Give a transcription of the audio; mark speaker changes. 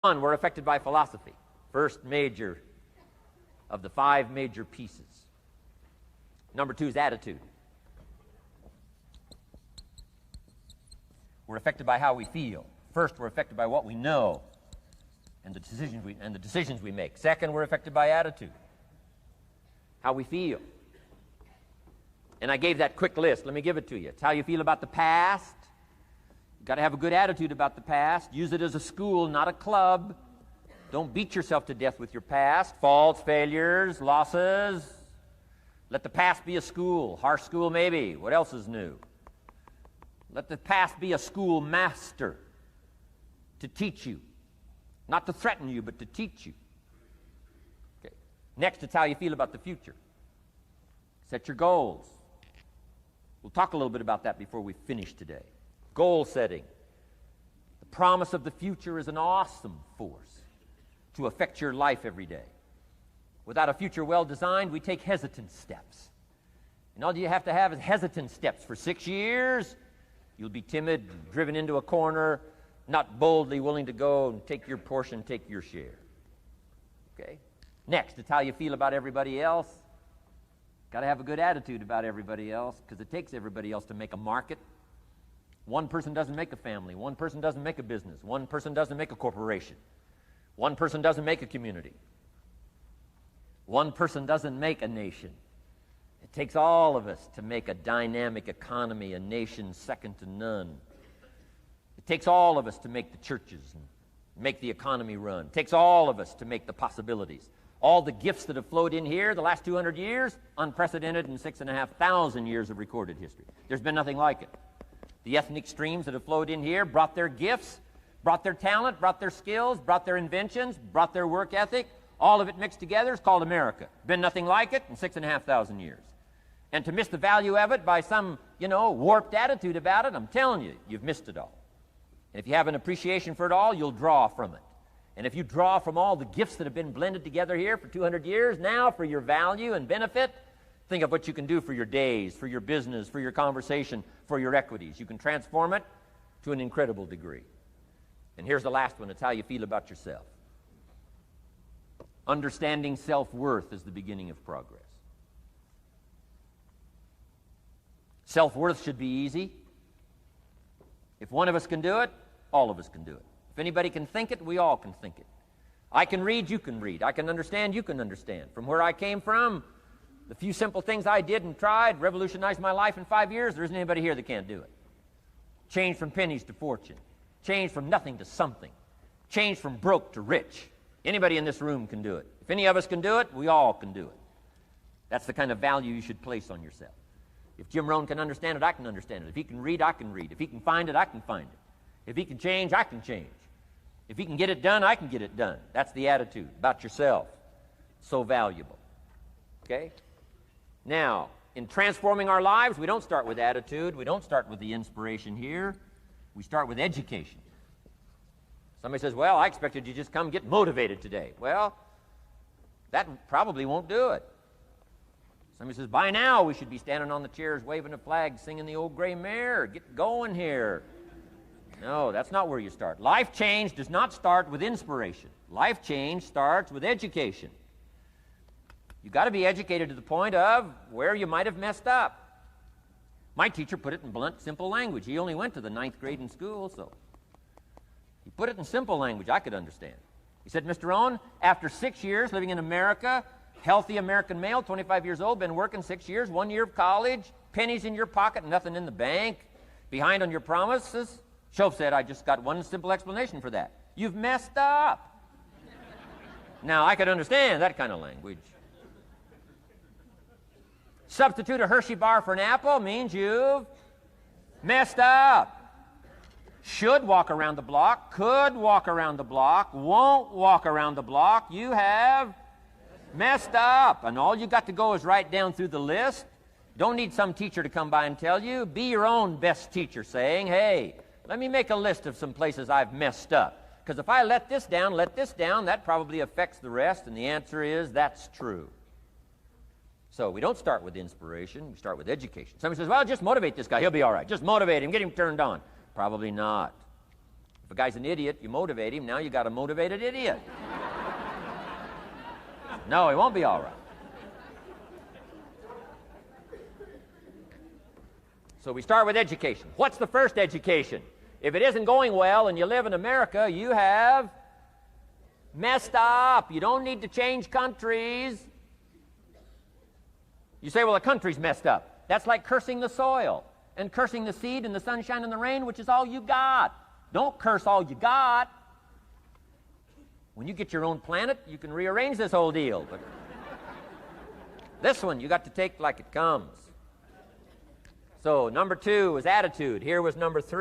Speaker 1: One, we're affected by philosophy. First major of the 5 major pieces. Number 2 is attitude. We're affected by how we feel. First, we're affected by what we know and the decisions we make. Second, we're affected by attitude, how we feel. And I gave that quick list. Let me give it to you. It's how you feel about the past. You've got to have a good attitude about the past. Use it as a school, not a club. Don't beat yourself to death with your past. Faults, failures, losses. Let the past be a school. Harsh school maybe. What else is new? Let the past be a school master to teach you. Not to threaten you, but to teach you. Okay. Next, it's how you feel about the future. Set your goals. We'll talk a little bit about that before we finish today. Goal setting. The promise of the future is an awesome force to affect your life every day. Without a future well designed, we take hesitant steps. And all you have to have is hesitant steps for 6 years. You'll be timid, driven into a corner, not boldly willing to go and take your portion, take your share. Okay? Next, it's how you feel about everybody else. Got to have a good attitude about everybody else, because it takes everybody else to make a market. One person doesn't make a family. One person doesn't make a business. One person doesn't make a corporation. One person doesn't make a community. One person doesn't make a nation. It takes all of us to make a dynamic economy, a nation second to none. It takes all of us to make the churches and make the economy run. It takes all of us to make the possibilities. All the gifts that have flowed in here the last 200 years, unprecedented in 6,500 years of recorded history. There's been nothing like it. The ethnic streams that have flowed in here brought their gifts, brought their talent, brought their skills, brought their inventions, brought their work ethic. All of it mixed together is called America. Been nothing like it in 6,500 years. And to miss the value of it by some, warped attitude about it, I'm telling you, you've missed it all. And if you have an appreciation for it all, you'll draw from it. And if you draw from all the gifts that have been blended together here for 200 years, now for your value and benefit, think of what you can do for your days, for your business, for your conversation, for your equities. You can transform it to an incredible degree. And here's the last one. It's how you feel about yourself. Understanding self-worth is the beginning of progress. Self-worth should be easy. If one of us can do it, all of us can do it. If anybody can think it, we all can think it. I can read, you can read. I can understand, you can understand. From where I came from, the few simple things I did and tried revolutionized my life in 5 years. There isn't anybody here that can't do it. Change from pennies to fortune. Change from nothing to something. Change from broke to rich. Anybody in this room can do it. If any of us can do it, we all can do it. That's the kind of value you should place on yourself. If Jim Rohn can understand it, I can understand it. If he can read, I can read. If he can find it, I can find it. If he can change, I can change. If he can get it done, I can get it done. That's the attitude about yourself. So valuable. Okay? Now, in transforming our lives, we don't start with attitude. We don't start with the inspiration here. We start with education. Somebody says, well, I expected you just come get motivated today. Well, that probably won't do it. Somebody says, by now we should be standing on the chairs, waving a flag, singing the old gray mare. Get going here. No, that's not where you start. Life change does not start with inspiration. Life change starts with education. You've got to be educated to the point of where you might have messed up. My teacher put it in blunt, simple language. He only went to the 9th grade in school, so he put it in simple language I could understand. He said, Mr. Rohn, after 6 years living in America, healthy American male, 25 years old, been working 6 years, 1 year of college, pennies in your pocket, nothing in the bank, behind on your promises. Shoaff said, I just got one simple explanation for that. You've messed up. Now, I could understand that kind of language. Substitute a Hershey bar for an apple means you've messed up. Should walk around the block, could walk around the block, won't walk around the block. You have messed up. And all you got to go is write down through the list. Don't need some teacher to come by and tell you. Be your own best teacher saying, hey, let me make a list of some places I've messed up. Because if I let this down, that probably affects the rest. And the answer is, that's true. So we don't start with inspiration. We start with education. Somebody says, well, just motivate this guy. He'll be all right. Just motivate him. Get him turned on. Probably not. If a guy's an idiot, you motivate him. Now you got a motivated idiot. No, he won't be all right. So we start with education. What's the first education? If it isn't going well and you live in America, you have messed up. You don't need to change countries. You say, well, the country's messed up. That's like cursing the soil and cursing the seed and the sunshine and the rain, which is all you got. Don't curse all you got. When you get your own planet, you can rearrange this whole deal. But this one, you got to take like it comes. So number 2 was attitude. Here was number 3.